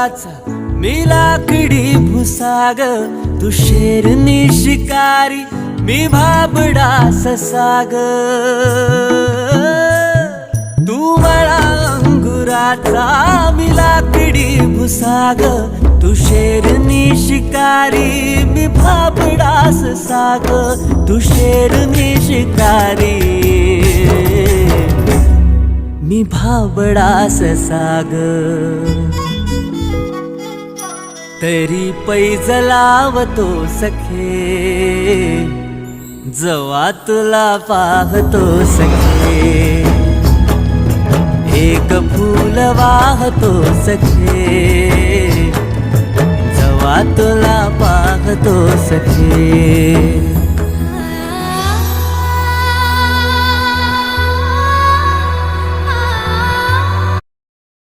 अंगुराचा मी लाकडी भुसाग, तू शेरनी शिकारी मी भाबडा ससाग. तू मला अंगुराचा मी लाकडी भुसाग, तू शेरनी शिकारी मी भाबडा ससाग. तू शेरनी शिकारी मी भाबडा ससाग. तरी पैज लावतो सखे, जवा तुला पाहतो सखे. एक फूल वाहतो सखे, जवा तुला पाहतो सखे.